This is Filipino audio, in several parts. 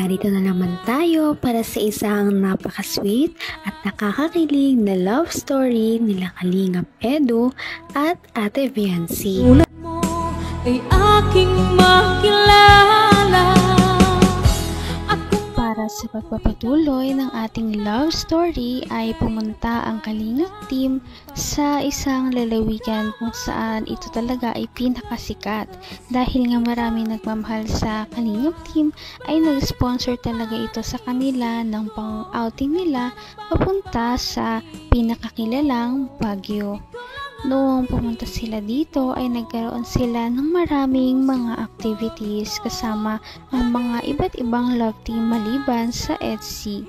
narito na naman tayo para sa isang napaka-sweet at nakakakilig na love story nila Kalingap Edu at Ate Viancy. Ulat mo ay aking makilala. Para sa pagpapatuloy ng ating love story ay pumunta ang Kalingap team sa isang lalawigan kung saan ito talaga ay pinakasikat. Dahil nga marami nagmamahal sa Kalingap team ay nag-sponsor talaga ito sa kanila ng pang-outing nila papunta sa pinakakilalang Baguio. Noong pumunta sila dito ay nagkaroon sila ng maraming mga activities kasama ang mga iba't ibang love team maliban sa EDSI.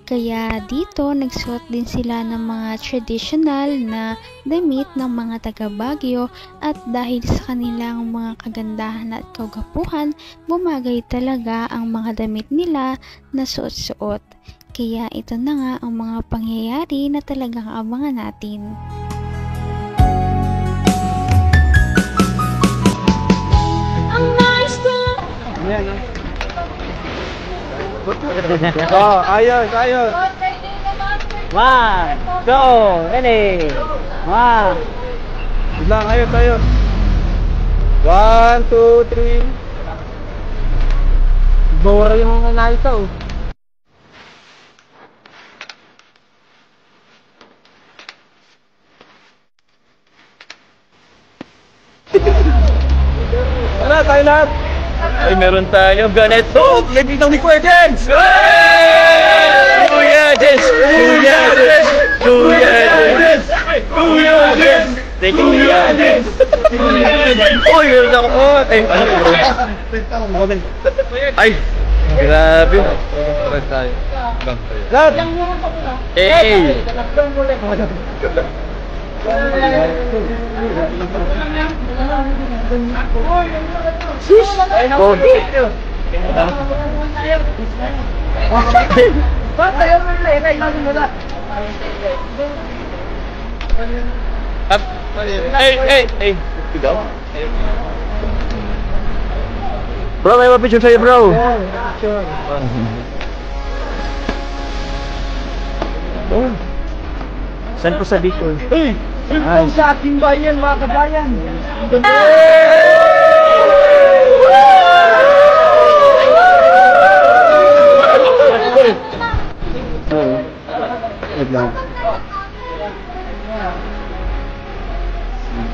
Kaya dito nagsuot din sila ng mga traditional na damit ng mga taga Baguio at dahil sa kanilang mga kagandahan at kagapuhan, bumagay talaga ang mga damit nila na suot-suot. Kaya ito na nga ang mga pangyayari na talagang abangan natin. Ayan, oh, ayos. 1, 2, ready. 1. Lang, ayos. 1, 2, 3. Bawara yung nanay ito. Tara, tayo lahat. Ay, meron tayo ganito. Nandito ni Kuya Jens! Kuya Jens! Thank you, Kuya Jens! Uy, meron ako. Ay, grabe. Meron tayo. Lahat! Hey! Hey. Bro, may picture sa'yo, bro. Saan po sa Bicol? Hey! Ay, sa ating bayan, mga kabayan!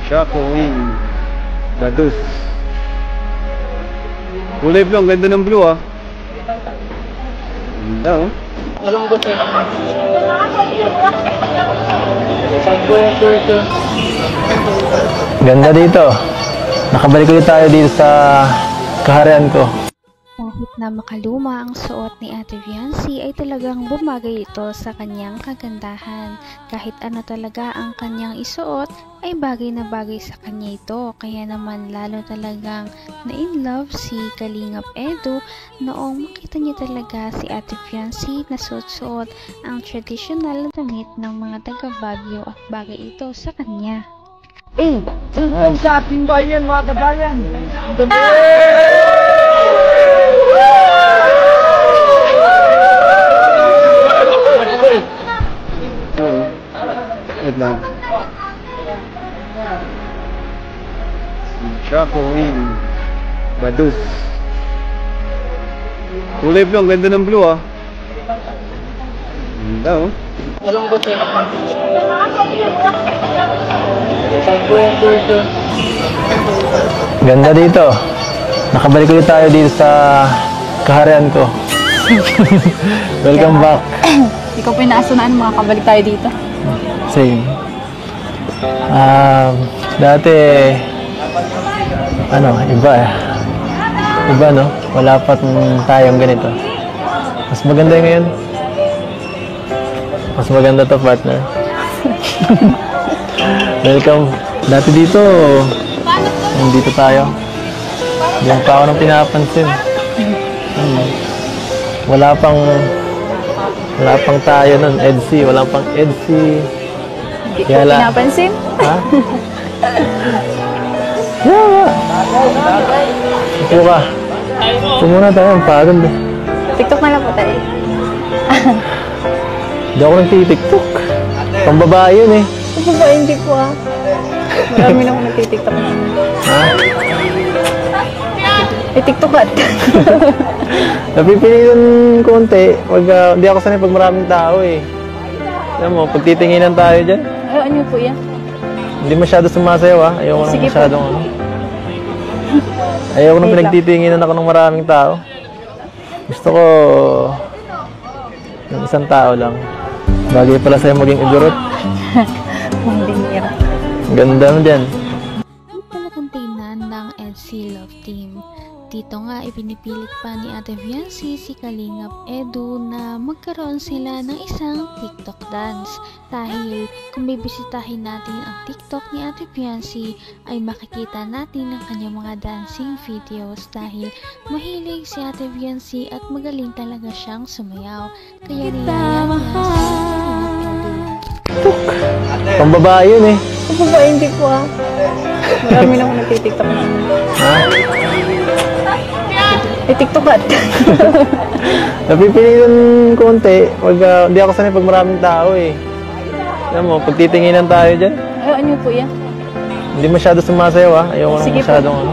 Shako Wing Badus. Kulay blue, ang ganda ng blue ah. Ganda oh. Anong ba ito? Ganda dito. Nakabalik ulit tayo dito sa kaharian ko. Kahit na makaluma ang suot ni Ate Viancy ay talagang bumagay ito sa kanyang kagandahan. Kahit ano talaga ang kanyang isuot ay bagay na bagay sa kanya ito. Kaya naman lalo talagang na-in love si Kalingap Edu noong makita niya talaga si Ate Viancy na suot-suot ang traditional na damit ng mga taga Baguio at bagay ito sa kanya. Sa ating bayan, mga kabayan! Shako Wing Badus. Kulay blue, ang ganda ng blue ah. Ganda oh. Anong ba ito? Ganda dito. Nakabalik ulit tayo dito sa kaharian ko. Welcome back. Ikaw po yung naasunaan, makakabalik tayo dito. Same. Dati iba no? Wala pa tayong ganito. Mas maganda ngayon. Mas maganda to, partner. Welcome. Dati dito, nandito tayo. Diyan pa ako nang pinapansin. Wala pang tayo nun, EDSI. Wala pang EDSI. Hindi ko pinapansin. Ha? Yeah. Upo ka. Upo muna tayo, ang pagod. TikTok na lang po tayo. Hindi ako nagtitiktok. Pambabae yun eh. Ano ba, hindi po ah. Marami na ako nagtitiktok na. Ha? Eh, TikTokat. Napipilitan konti. Hindi ako sanay pag maraming tao eh. Alam mo, pag titinginan tayo dyan, Ano niyo po yan? hindi masyado sumasayaw ah. Ayoko nang Sige po. masyadong ano. Ayoko nang Wait lang. pinagtitinginan ako ng maraming tao. Gusto ko ng isang tao lang. Bagay pala sa'yo maging igurot. Hindi niya. Ganda mo dyan. Ang talagang tingnan ng EDC Love Team. Dito nga ipinipilit pa ni Ate Viancy si Kalingap Edu na magkaroon sila ng isang TikTok dance. Dahil kung bibisitahin natin ang TikTok ni Ate Viancy ay makikita natin ang kanyang mga dancing videos dahil mahilig si Ate Viancy at magaling talaga siyang sumayaw. Kaya niyaya niya si Kalingap Edu. Pambabae yun eh. Ano ba, hindi po ah. Marami na ako nagtitiktok na. Ha? Eh, TikTokat. Napipilitan konti. Hindi ako sanay pag maraming tao eh. Alam mo, pag titinginan tayo dyan, Ano niyo po yan? hindi masyado sumasayaw ah. Ayoko nang Sige po. masyadong ano.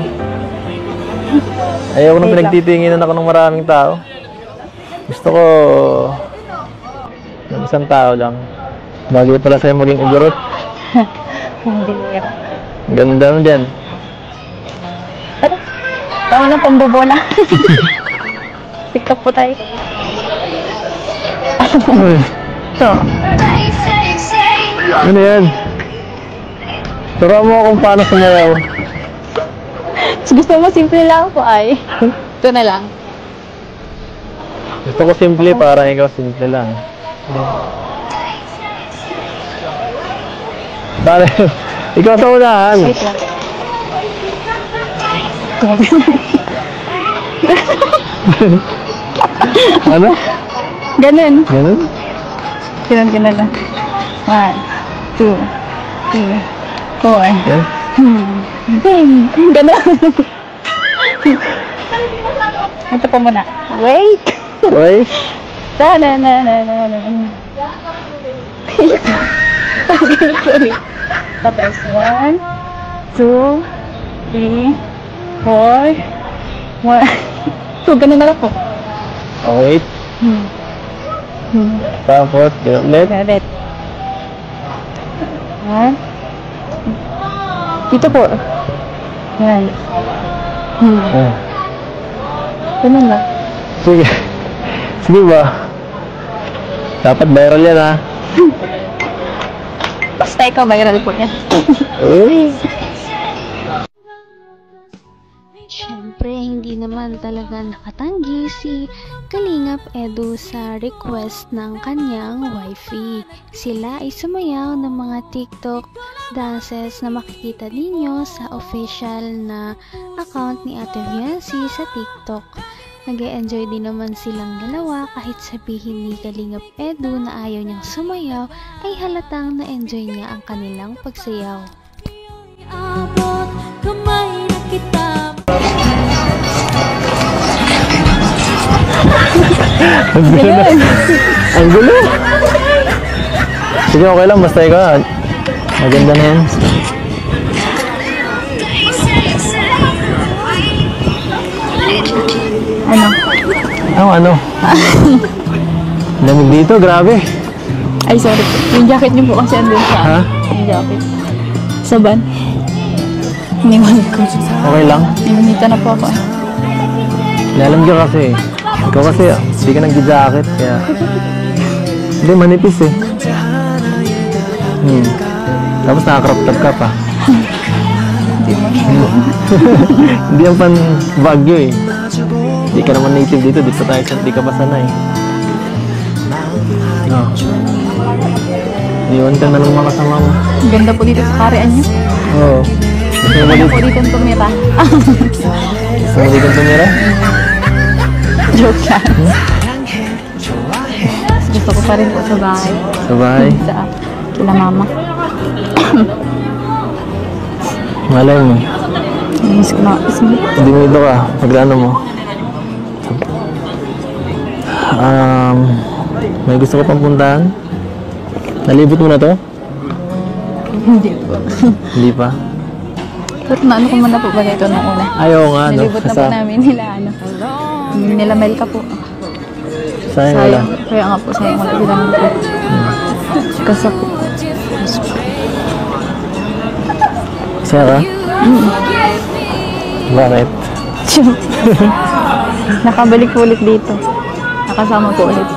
Ayoko nang Wait lang. pinagtitinginan ako ng maraming tao. Gusto ko ng isang tao lang. Bagay pala sa'yo maging igurot. Hindi niya. Ganda mo dyan. Tama na, pambobola. TikTok po tayo. Uy, Ito. ano yan? Turo mo kung paano sumayaw. Gusto mo, simple lang po ay. Ito na lang. Gusto ko simple para ikaw simple lang. Pare, ikaw sa unahan. Wait lang. Ano? Ganun. Ganun? Ganun lang. 1, 2, 3, 4. Yan? Bing! Ganun. Ito po muna. Wait! Uy, Ta-na-na-na-na-na. Sorry. Tapos 1, 2, 3, 4, 1. So, ganun na lang po. oh, wait. Tapos, ganun ulit. Ulit. 1. Dito po. Yan. Oh. Ganun lang. Sige. Sige ba? Dapat viral yan ha. Basta ikaw, viral po yan. Uy. Siyempre, hindi naman talaga nakatanggi si Kalingap Edu sa request ng kanyang wifey. Sila ay sumayaw ng mga TikTok dances na makikita ninyo sa official na account ni Ate Viancy sa TikTok. Nag-e-enjoy din naman silang dalawa kahit sabihin ni Kalingap Edu na ayaw niyang sumayaw ay halatang na-enjoy niya ang kanilang pagsayaw. Abot kamay na kita. Ang gulo na. Ang gulo. Sige, okay lang. Basta ikaw. Maganda na yan. Ano? Ano? Lamig dito, grabe. Ay, sorry po. Yung jacket niyo po kasi andun sa... Ha? Yung jacket. Sa van. Iniwan ko. Okay lang. Imunita na po ako. Lalamig ka kasi. Ikaw kasi, hindi ka nag-jacket. Kaya... Hindi, manipis eh. Tapos naka-crop top ka pa. Hindi yan pan Baguio eh. Hindi ka naman native dito. Dito tayo sa di ka pa sanay. No. Iwan ka na lang mga kasama mo. Ang ganda po dito sa karian niyo. Oo. Gusto mo Ano dito? po dito tumira? Gusto mo dito tumira? Joke lang. Gusto ko pa rin po sa bahay. Sa bahay? Sa kila mama. Malay mo. Miss ko na. Hindi mo ito ka. Magkano mo? May gusto ko pang puntahan? Nalibot mo na to? Hindi po. Hindi pa? Pero naano ko muna po ba ito nung una? Ayaw nga, no? Nalibot na po namin nila, nila Melka po. Sayang wala. Kaya nga po, sayang wala sila ng po. Kasi po. Saya ka? Bakit? Nakabalik po ulit dito. Nakasama po ulit.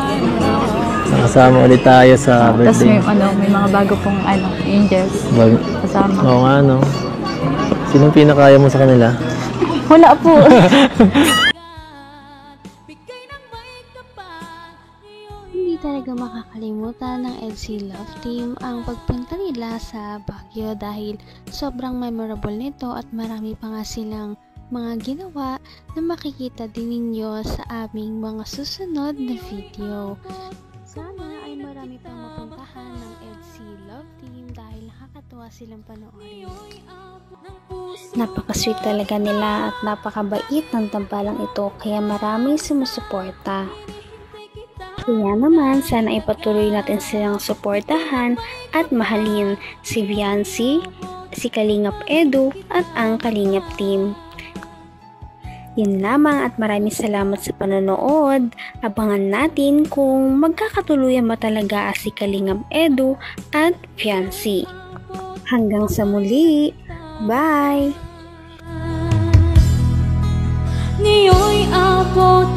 Nakasama ulit tayo sa Tapos birthday. may mga bago pong angels. Kasama. Oo nga, no? Sinong pinakaya mo sa kanila? Wala po. Hindi talaga makakalimutan ng EDSI Love Team ang pagpunta nila sa Baguio dahil sobrang memorable nito at marami pa nga silang mga ginawa na makikita din ninyo sa aming mga susunod na video. Sana ay marami pang mapuntahan ng EDSI Love Team dahil nakakatuwa silang panoorin. Napaka-sweet talaga nila at napakabait ng tambalang ito kaya maraming sumusuporta. Kaya naman, sana ipatuloy natin silang suportahan at mahalin si Viancy, si Kalingap Edu at ang Kalingap Team. Yun lamang at maraming salamat sa panonood. Abangan natin kung magkakatuluyan ba talaga si Kalingap Edu at Viancy. Hanggang sa muli. Bye! Ngayon'y abot